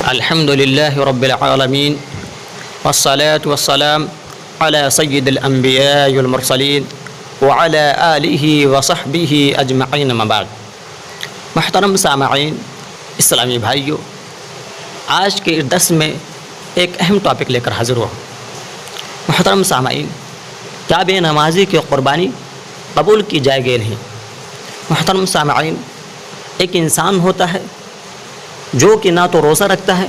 الحمد للہ رب العالمین والصلاة والسلام علی سید الانبیاء والمرسلین وعلی آلہ وصحبہ اجمعین اما بعد۔ محترم سامعین، اسلامی بھائیوں، آج کے درس میں ایک اہم ٹاپک لے کر حاضر ہوا۔ محترم سامعین، کیا بے نمازی کی قربانی قبول کی جائے گی نہیں؟ محترم سامعین، ایک انسان ہوتا ہے جو کہ نہ تو روزہ رکھتا ہے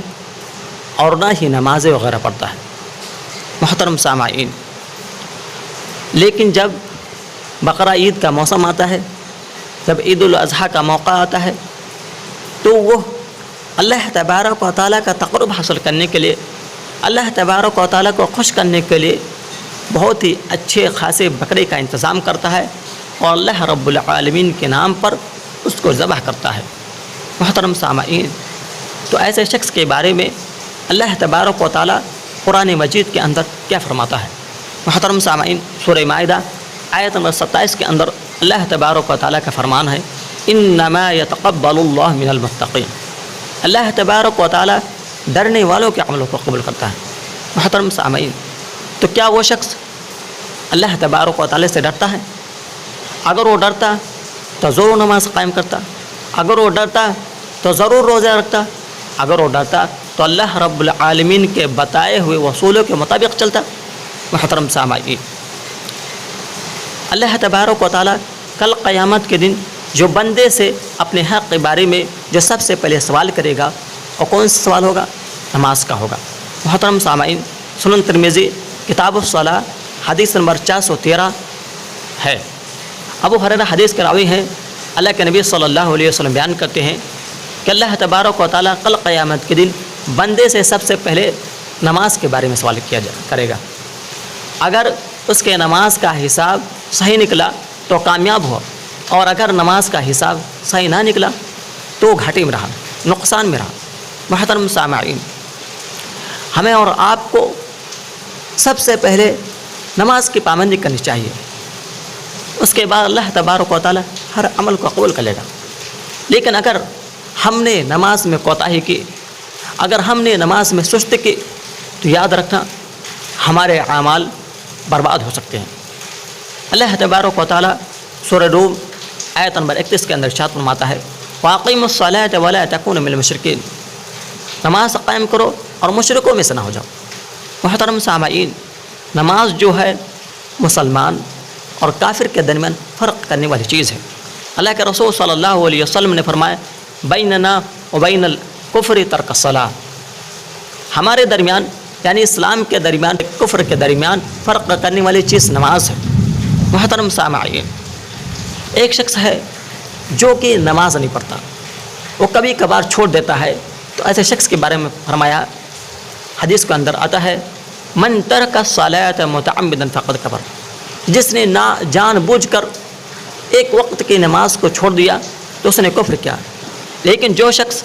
اور نہ ہی نماز وغیرہ پڑھتا ہے۔ محترم سامعین، لیکن جب بقرہ عید کا موسم آتا ہے، جب عید الاضحیٰ کا موقع آتا ہے، تو وہ اللہ تبارک و تعالیٰ کا تقرب حاصل کرنے کے لیے، اللہ تبارک و تعالیٰ کو خوش کرنے کے لیے بہت ہی اچھے خاصے بکرے کا انتظام کرتا ہے اور اللہ رب العالمین کے نام پر اس کو ذبح کرتا ہے۔ محترم سامعین، تو ایسے شخص کے بارے میں اللہ تبارک و تعالیٰ قرآن مجید کے اندر کیا فرماتا ہے؟ محترم سامعین، سورہ مائدہ آیت نمبر 27 کے اندر اللہ تبارک و تعالیٰ کا فرمان ہے، انما یتقبل اللہ من المتقین۔ اللہ تبارک و تعالیٰ ڈرنے والوں کے عملوں کو قبول کرتا ہے۔ محترم سامعین، تو کیا وہ شخص اللہ تبارک و تعالیٰ سے ڈرتا ہے؟ اگر وہ ڈرتا تو ضرور نماز قائم کرتا، اگر وہ ڈرتا تو ضرور روزہ رکھتا، اگر وہ ڈرتا تو اللہ رب العالمین کے بتائے ہوئے اصولوں کے مطابق چلتا۔ محترم سامعین، اللہ تبارک و تعالیٰ کل قیامت کے دن جو بندے سے اپنے حق کے بارے میں جو سب سے پہلے سوال کرے گا، اور کون سا سوال ہوگا؟ نماز کا ہوگا۔ محترم سامعین، سنن ترمذی کتاب الصلاۃ حدیث نمبر 413 ہے۔ ابو ہریرہ حدیث کے راوی ہیں، اللہ کے نبی صلی اللہ علیہ وسلم بیان کرتے ہیں کہ اللہ تبارک و تعالیٰ کل قیامت کے دن بندے سے سب سے پہلے نماز کے بارے میں سوال کرے گا۔ اگر اس کے نماز کا حساب صحیح نکلا تو کامیاب ہوا، اور اگر نماز کا حساب صحیح نہ نکلا تو گھاٹے میں رہا، نقصان میں رہا۔ محترم سامعین، ہمیں اور آپ کو سب سے پہلے نماز کی پابندی کرنی چاہیے، اس کے بعد اللہ تبارک و تعالیٰ ہر عمل کو قبول کر لے گا۔ لیکن اگر ہم نے نماز میں کوتاہی کی، اگر ہم نے نماز میں سست کی، تو یاد رکھنا ہمارے اعمال برباد ہو سکتے ہیں۔ اللہ تبارک و تعالیٰ سورہ روم آیت نمبر 31 کے اندر ارشاد فرماتا ہے، وَأَقِیمُوا الصَّلَاةَ وَلَا تَکُونُوا مِنَ الْمُشْرِکِینَ۔ نماز قائم کرو اور مشرکوں میں سے نہ ہو جاؤ۔ محترم سامعین، نماز جو ہے مسلمان اور کافر کے درمیان فرق کرنے والی چیز ہے۔ اللہ کے رسول صلی اللہ علیہ وسلم نے فرمایا، بیننا وبین الکفر ترک الصلاۃ۔ ہمارے درمیان یعنی اسلام کے درمیان کفر کے درمیان فرق کرنے والی چیز نماز ہے۔ محترم سامعین، ایک شخص ہے جو کہ نماز نہیں پڑھتا، وہ کبھی کبھار چھوڑ دیتا ہے، تو ایسے شخص کے بارے میں فرمایا، حدیث کے اندر آتا ہے، من ترک الصلاۃ متعمدا فقد کفر۔ جس نے جان بوجھ کر ایک وقت کی نماز کو چھوڑ دیا تو اس نے کفر کیا۔ لیکن جو شخص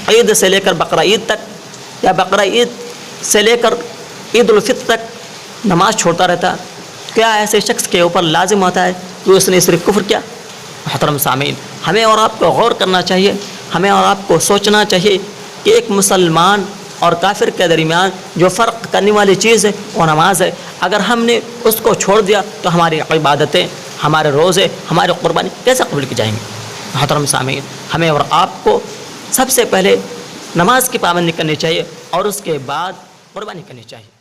عید سے لے کر بقرہ عید تک یا بقرہ عید سے لے کر عید الفطر تک نماز چھوڑتا رہتا، کیا ایسے شخص کے اوپر لازم ہوتا ہے کہ اس نے صرف کفر کیا؟ محترم سامعین، ہمیں اور آپ کو غور کرنا چاہیے، ہمیں اور آپ کو سوچنا چاہیے کہ ایک مسلمان اور کافر کے درمیان جو فرق کرنے والی چیز ہے وہ نماز ہے۔ اگر ہم نے اس کو چھوڑ دیا تو ہماری عبادتیں، ہمارے روزے، ہماری قربانی کیسے قبول کی جائیں گی؟ محترم سامعین، ہمیں اور آپ کو سب سے پہلے نماز کی پابندی کرنی چاہیے اور اس کے بعد قربانی کرنی چاہیے۔